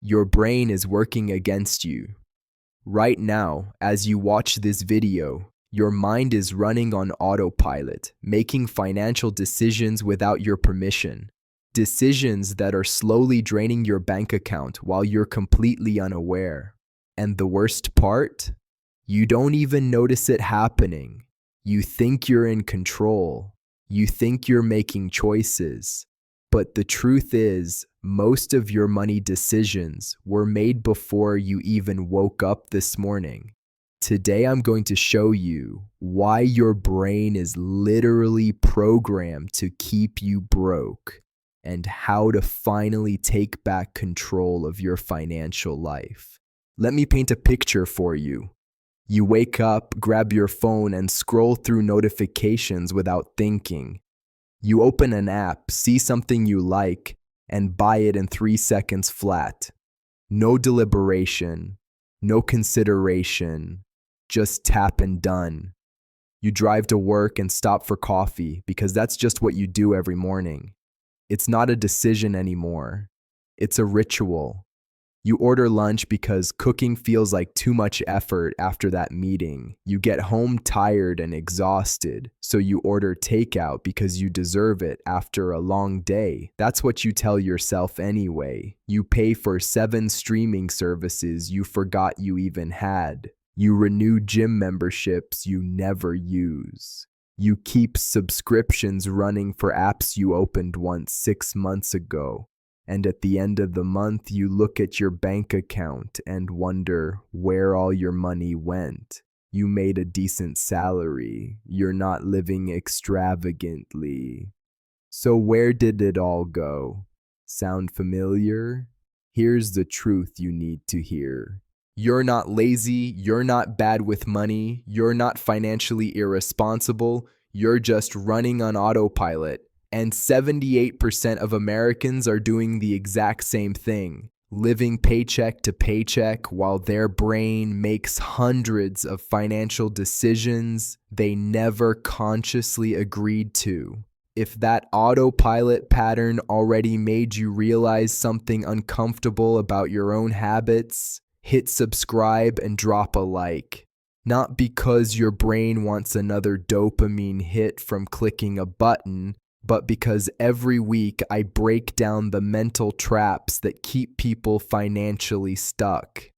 Your brain is working against you. Right now, as you watch this video, your mind is running on autopilot, making financial decisions without your permission. Decisions that are slowly draining your bank account while you're completely unaware. And the worst part? You don't even notice it happening. You think you're in control. You think you're making choices. But the truth is, most of your money decisions were made before you even woke up this morning. Today I'm going to show you why your brain is literally programmed to keep you broke and how to finally take back control of your financial life. Let me paint a picture for you. You wake up, grab your phone, and scroll through notifications without thinking. You open an app, see something you like, and buy it in 3 seconds flat. No deliberation, no consideration, just tap and done. You drive to work and stop for coffee because that's just what you do every morning. It's not a decision anymore. It's a ritual. You order lunch because cooking feels like too much effort after that meeting. You get home tired and exhausted, so you order takeout because you deserve it after a long day. That's what you tell yourself anyway. You pay for 7 streaming services you forgot you even had. You renew gym memberships you never use. You keep subscriptions running for apps you opened once 6 months ago. And at the end of the month, you look at your bank account and wonder where all your money went. You made a decent salary. You're not living extravagantly. So where did it all go? Sound familiar? Here's the truth you need to hear. You're not lazy. You're not bad with money. You're not financially irresponsible. You're just running on autopilot. And 78% of Americans are doing the exact same thing, living paycheck to paycheck while their brain makes hundreds of financial decisions they never consciously agreed to. If that autopilot pattern already made you realize something uncomfortable about your own habits, hit subscribe and drop a like. Not because your brain wants another dopamine hit from clicking a button, but because every week I break down the mental traps that keep people financially stuck.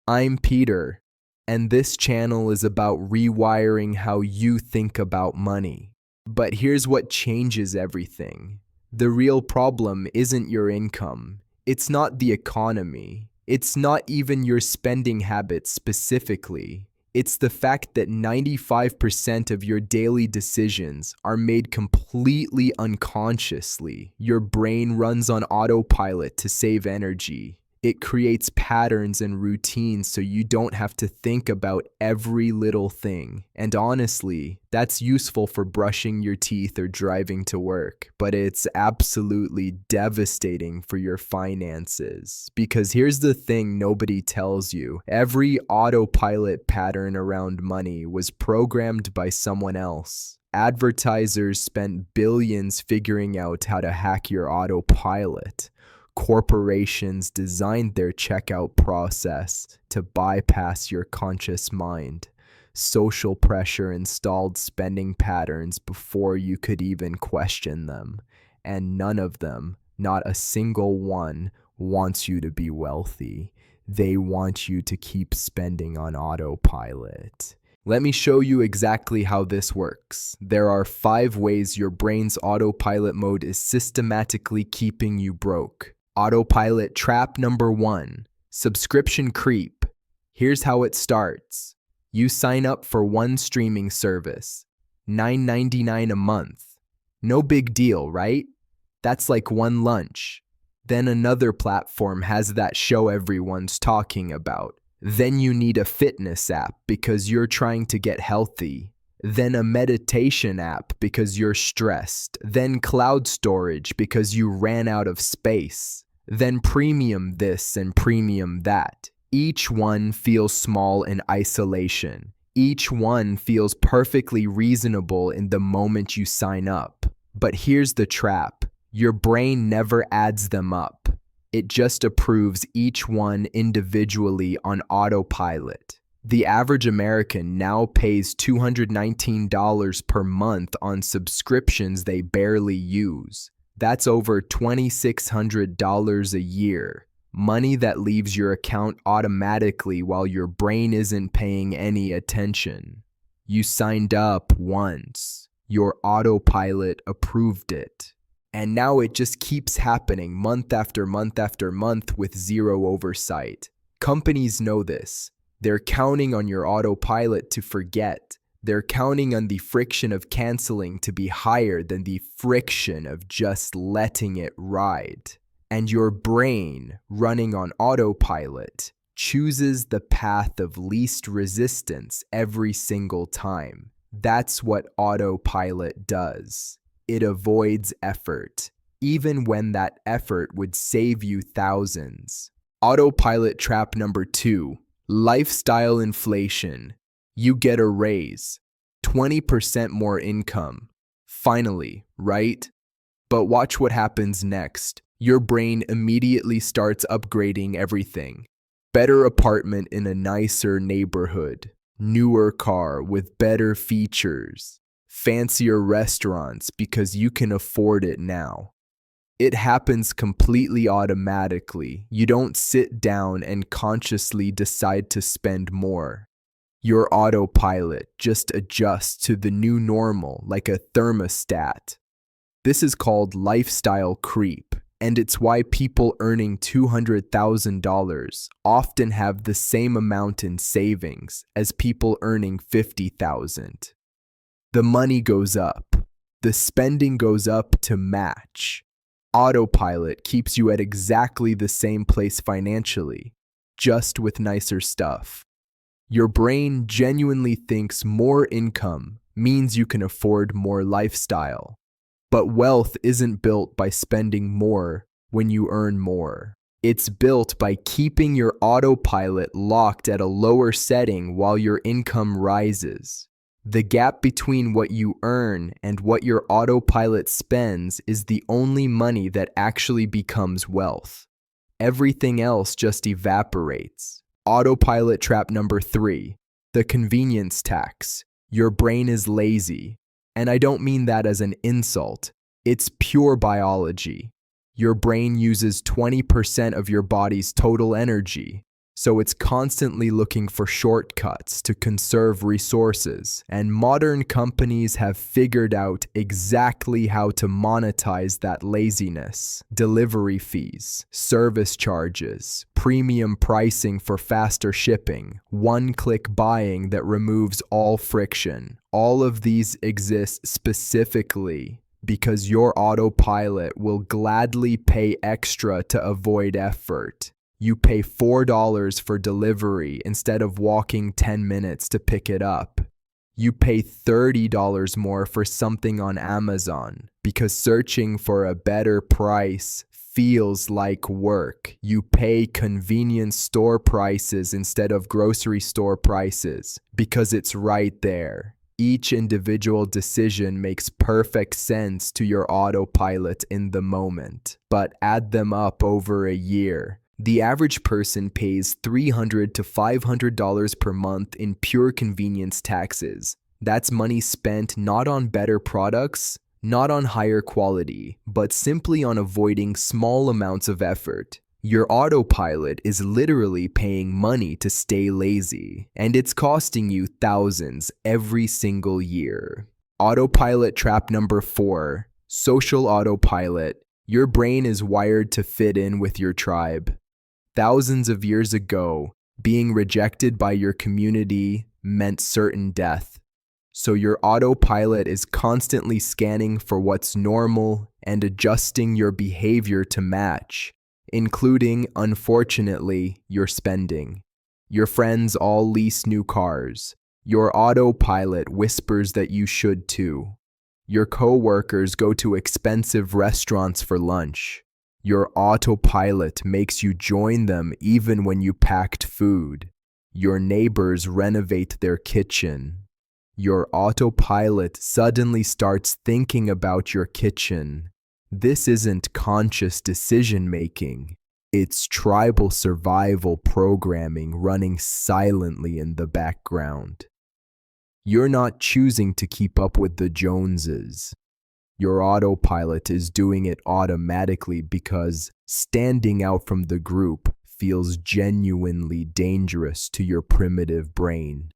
I'm Peter, and this channel is about rewiring how you think about money. But here's what changes everything. The real problem isn't your income. It's not the economy. It's not even your spending habits specifically. It's the fact that 95% of your daily decisions are made completely unconsciously. Your brain runs on autopilot to save energy. It creates patterns and routines so you don't have to think about every little thing. And honestly, that's useful for brushing your teeth or driving to work. But it's absolutely devastating for your finances. Because here's the thing nobody tells you. Every autopilot pattern around money was programmed by someone else. Advertisers spent billions figuring out how to hack your autopilot. Corporations designed their checkout process to bypass your conscious mind. Social pressure installed spending patterns before you could even question them. And none of them, not a single one, wants you to be wealthy. They want you to keep spending on autopilot. Let me show you exactly how this works. There are 5 ways your brain's autopilot mode is systematically keeping you broke. Autopilot trap number 1, subscription creep. Here's how it starts. You sign up for one streaming service, $9.99 a month. No big deal, right? That's like one lunch. Then another platform has that show everyone's talking about. Then you need a fitness app because you're trying to get healthy. Then a meditation app because you're stressed. Then cloud storage because you ran out of space. Then premium this and premium that. Each one feels small in isolation. Each one feels perfectly reasonable in the moment you sign up. But here's the trap. Your brain never adds them up. It just approves each one individually on autopilot. The average American now pays $219 per month on subscriptions they barely use. That's over $2,600 a year. Money that leaves your account automatically while your brain isn't paying any attention. You signed up once. Your autopilot approved it. And now it just keeps happening month after month after month with zero oversight. Companies know this. They're counting on your autopilot to forget. They're counting on the friction of canceling to be higher than the friction of just letting it ride. And your brain, running on autopilot, chooses the path of least resistance every single time. That's what autopilot does. It avoids effort, even when that effort would save you thousands. Autopilot trap number 2, lifestyle inflation. You get a raise, 20% more income. Finally, right? But watch what happens next. Your brain immediately starts upgrading everything. Better apartment in a nicer neighborhood, newer car with better features, fancier restaurants because you can afford it now. It happens completely automatically. You don't sit down and consciously decide to spend more. Your autopilot just adjusts to the new normal like a thermostat. This is called lifestyle creep, and it's why people earning $200,000 often have the same amount in savings as people earning $50,000. The money goes up. The spending goes up to match. Autopilot keeps you at exactly the same place financially, just with nicer stuff. Your brain genuinely thinks more income means you can afford more lifestyle. But wealth isn't built by spending more when you earn more. It's built by keeping your autopilot locked at a lower setting while your income rises. The gap between what you earn and what your autopilot spends is the only money that actually becomes wealth. Everything else just evaporates. Autopilot trap number 3, the convenience tax. Your brain is lazy. And I don't mean that as an insult. It's pure biology. Your brain uses 20% of your body's total energy, so it's constantly looking for shortcuts to conserve resources, and modern companies have figured out exactly how to monetize that laziness. Delivery fees, service charges, premium pricing for faster shipping, one-click buying that removes all friction. All of these exist specifically because your autopilot will gladly pay extra to avoid effort. You pay $4 for delivery instead of walking 10 minutes to pick it up. You pay $30 more for something on Amazon because searching for a better price feels like work. You pay convenience store prices instead of grocery store prices because it's right there. Each individual decision makes perfect sense to your autopilot in the moment, but add them up over a year. The average person pays $300 to $500 per month in pure convenience taxes. That's money spent not on better products, not on higher quality, but simply on avoiding small amounts of effort. Your autopilot is literally paying money to stay lazy, and it's costing you thousands every single year. Autopilot trap number 4, social autopilot. Your brain is wired to fit in with your tribe. Thousands of years ago, being rejected by your community meant certain death. So your autopilot is constantly scanning for what's normal and adjusting your behavior to match, including, unfortunately, your spending. Your friends all lease new cars. Your autopilot whispers that you should too. Your coworkers go to expensive restaurants for lunch. Your autopilot makes you join them even when you packed food. Your neighbors renovate their kitchen. Your autopilot suddenly starts thinking about your kitchen. This isn't conscious decision-making. It's tribal survival programming running silently in the background. You're not choosing to keep up with the Joneses. Your autopilot is doing it automatically because standing out from the group feels genuinely dangerous to your primitive brain.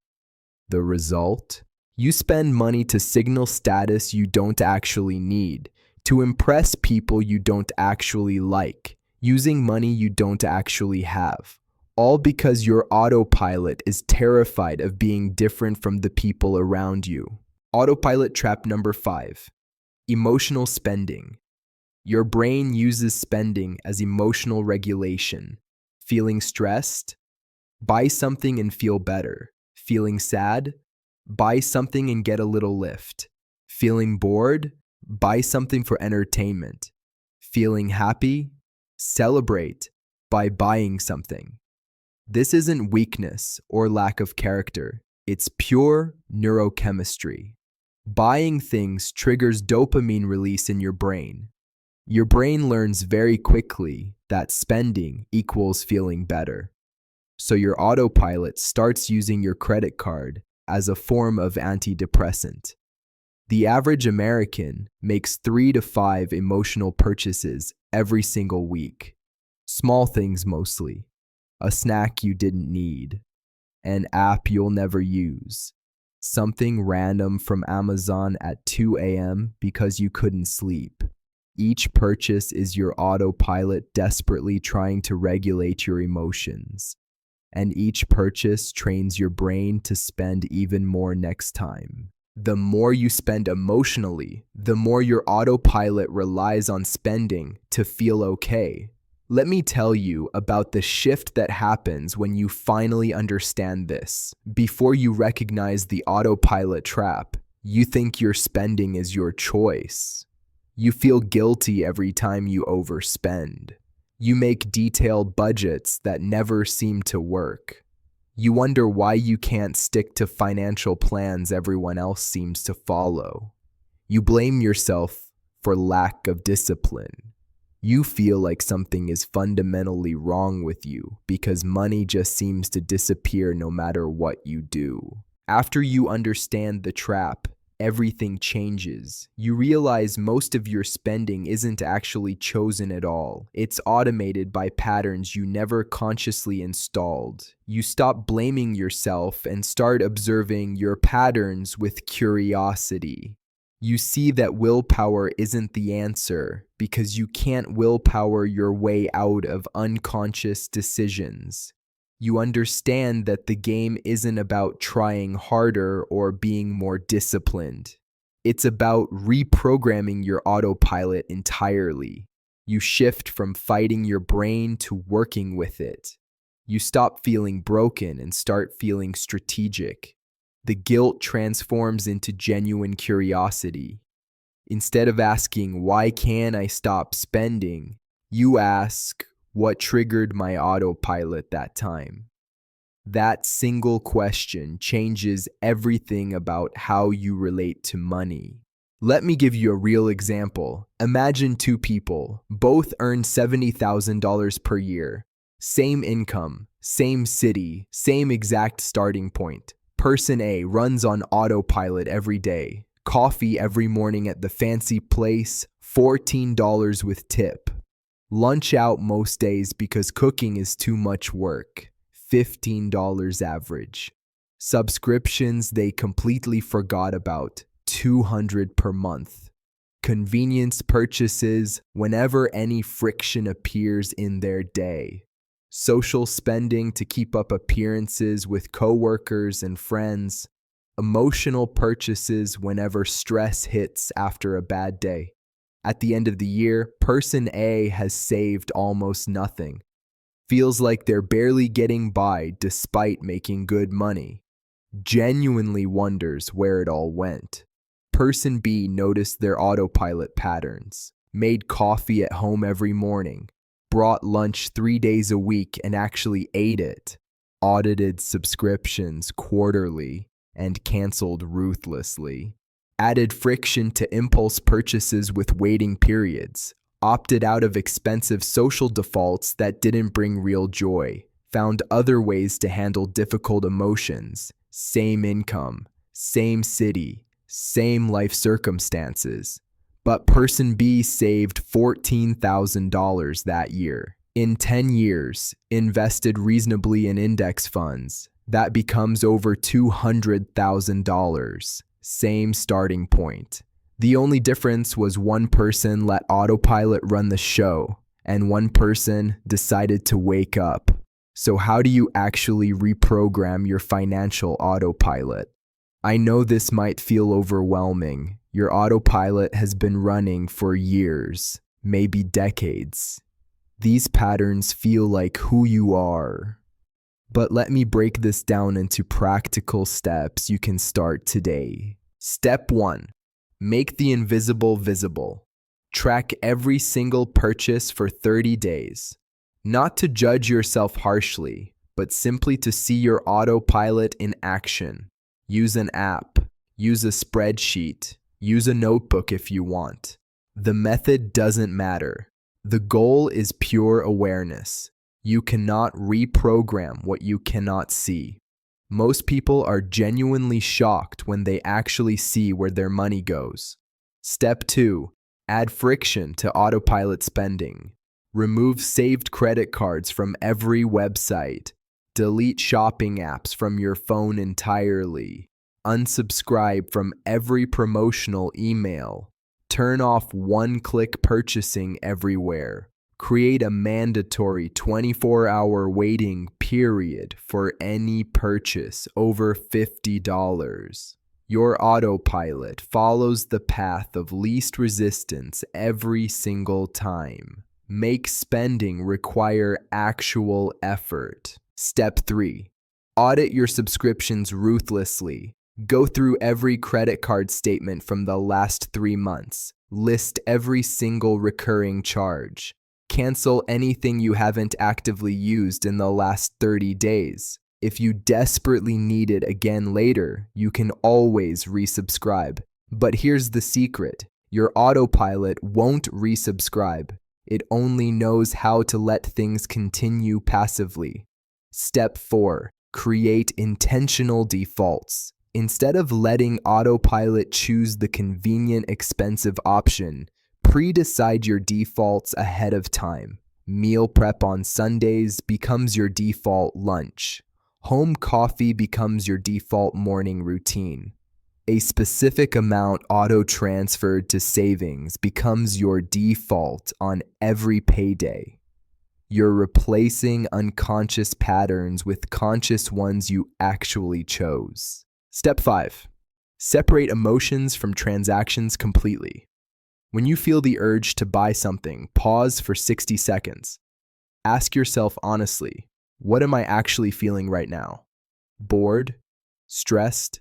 The result? You spend money to signal status you don't actually need, to impress people you don't actually like, using money you don't actually have. All because your autopilot is terrified of being different from the people around you. Autopilot trap number 5. Emotional spending. Your brain uses spending as emotional regulation. Feeling stressed? Buy something and feel better. Feeling sad? Buy something and get a little lift. Feeling bored? Buy something for entertainment. Feeling happy? Celebrate by buying something. This isn't weakness or lack of character. It's pure neurochemistry. Buying things triggers dopamine release in your brain. Your brain learns very quickly that spending equals feeling better. So your autopilot starts using your credit card as a form of antidepressant. The average American makes 3 to 5 emotional purchases every single week. Small things mostly. A snack you didn't need. An app you'll never use. Something random from Amazon at 2 a.m. because you couldn't sleep. Each purchase is your autopilot desperately trying to regulate your emotions. And each purchase trains your brain to spend even more next time. The more you spend emotionally, the more your autopilot relies on spending to feel okay. Let me tell you about the shift that happens when you finally understand this. Before you recognize the autopilot trap, you think your spending is your choice. You feel guilty every time you overspend. You make detailed budgets that never seem to work. You wonder why you can't stick to financial plans everyone else seems to follow. You blame yourself for lack of discipline. You feel like something is fundamentally wrong with you because money just seems to disappear no matter what you do. After you understand the trap, everything changes. You realize most of your spending isn't actually chosen at all. It's automated by patterns you never consciously installed. You stop blaming yourself and start observing your patterns with curiosity. You see that willpower isn't the answer because you can't willpower your way out of unconscious decisions. You understand that the game isn't about trying harder or being more disciplined. It's about reprogramming your autopilot entirely. You shift from fighting your brain to working with it. You stop feeling broken and start feeling strategic. The guilt transforms into genuine curiosity. Instead of asking, "Why can't I stop spending?" you ask, "What triggered my autopilot that time?" That single question changes everything about how you relate to money. Let me give you a real example. Imagine 2 people, both earn $70,000 per year. Same income, same city, same exact starting point. Person A runs on autopilot every day. Coffee every morning at the fancy place, $14 with tip. Lunch out most days because cooking is too much work, $15 average. Subscriptions they completely forgot about, $200 per month. Convenience purchases whenever any friction appears in their day. Social spending to keep up appearances with coworkers and friends. Emotional purchases whenever stress hits after a bad day. At the end of the year, person A has saved almost nothing. Feels like they're barely getting by despite making good money. Genuinely wonders where it all went. Person B noticed their autopilot patterns. Made coffee at home every morning. Brought lunch 3 days a week and actually ate it. Audited subscriptions quarterly and canceled ruthlessly. Added friction to impulse purchases with waiting periods. opted out of expensive social defaults that didn't bring real joy, found other ways to handle difficult emotions, same income, same city, same life circumstances. But person B saved $14,000 that year. In 10 years, invested reasonably in index funds. That becomes over $200,000. Same starting point. The only difference was one person let Autopilot run the show, and one person decided to wake up. So how do you actually reprogram your financial autopilot? I know this might feel overwhelming. Your autopilot has been running for years, maybe decades. These patterns feel like who you are. But let me break this down into practical steps you can start today. Step 1. Make the invisible visible. Track every single purchase for 30 days. Not to judge yourself harshly, but simply to see your autopilot in action. Use an app, use a spreadsheet, use a notebook if you want. The method doesn't matter. The goal is pure awareness. You cannot reprogram what you cannot see. Most people are genuinely shocked when they actually see where their money goes. Step 2. Add friction to autopilot spending. Remove saved credit cards from every website. Delete shopping apps from your phone entirely. Unsubscribe from every promotional email. Turn off one-click purchasing everywhere. Create a mandatory 24-hour waiting period for any purchase over $50. Your autopilot follows the path of least resistance every single time. Make spending require actual effort. Step 3. Audit your subscriptions ruthlessly. Go through every credit card statement from the last 3 months. List every single recurring charge. Cancel anything you haven't actively used in the last 30 days. If you desperately need it again later, you can always resubscribe. But here's the secret. Your autopilot won't resubscribe. It only knows how to let things continue passively. Step 4. Create intentional defaults. Instead of letting autopilot choose the convenient, expensive option, pre-decide your defaults ahead of time. Meal prep on Sundays becomes your default lunch. Home coffee becomes your default morning routine. A specific amount auto-transferred to savings becomes your default on every payday. You're replacing unconscious patterns with conscious ones you actually chose. Step 5. Separate emotions from transactions completely. When you feel the urge to buy something, pause for 60 seconds. Ask yourself honestly, what am I actually feeling right now? Bored? Stressed?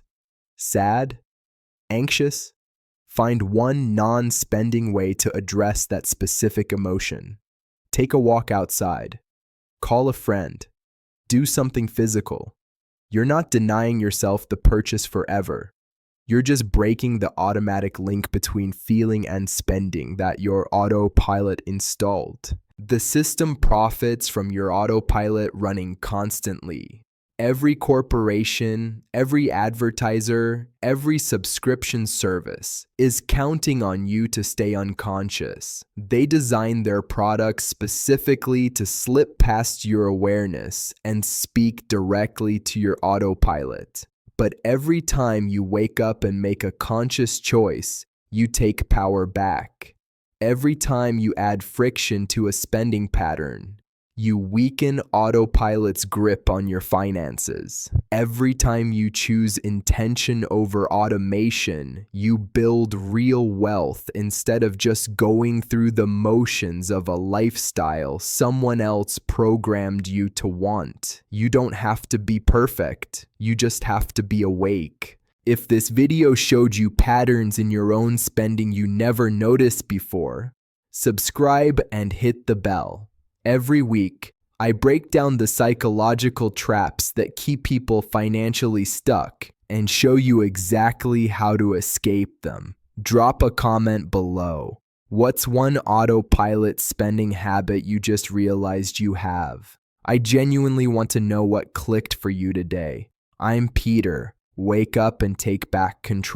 Sad? Anxious? Find one non-spending way to address that specific emotion. Take a walk outside. Call a friend. Do something physical. You're not denying yourself the purchase forever. You're just breaking the automatic link between feeling and spending that your autopilot installed. The system profits from your autopilot running constantly. Every corporation, every advertiser, every subscription service is counting on you to stay unconscious. They design their products specifically to slip past your awareness and speak directly to your autopilot. But every time you wake up and make a conscious choice, you take power back. Every time you add friction to a spending pattern, you weaken autopilot's grip on your finances. Every time you choose intention over automation, you build real wealth instead of just going through the motions of a lifestyle someone else programmed you to want. You don't have to be perfect. You just have to be awake. If this video showed you patterns in your own spending you never noticed before, subscribe and hit the bell. Every week, I break down the psychological traps that keep people financially stuck and show you exactly how to escape them. Drop a comment below. What's one autopilot spending habit you just realized you have? I genuinely want to know what clicked for you today. I'm Peter. Wake up and take back control.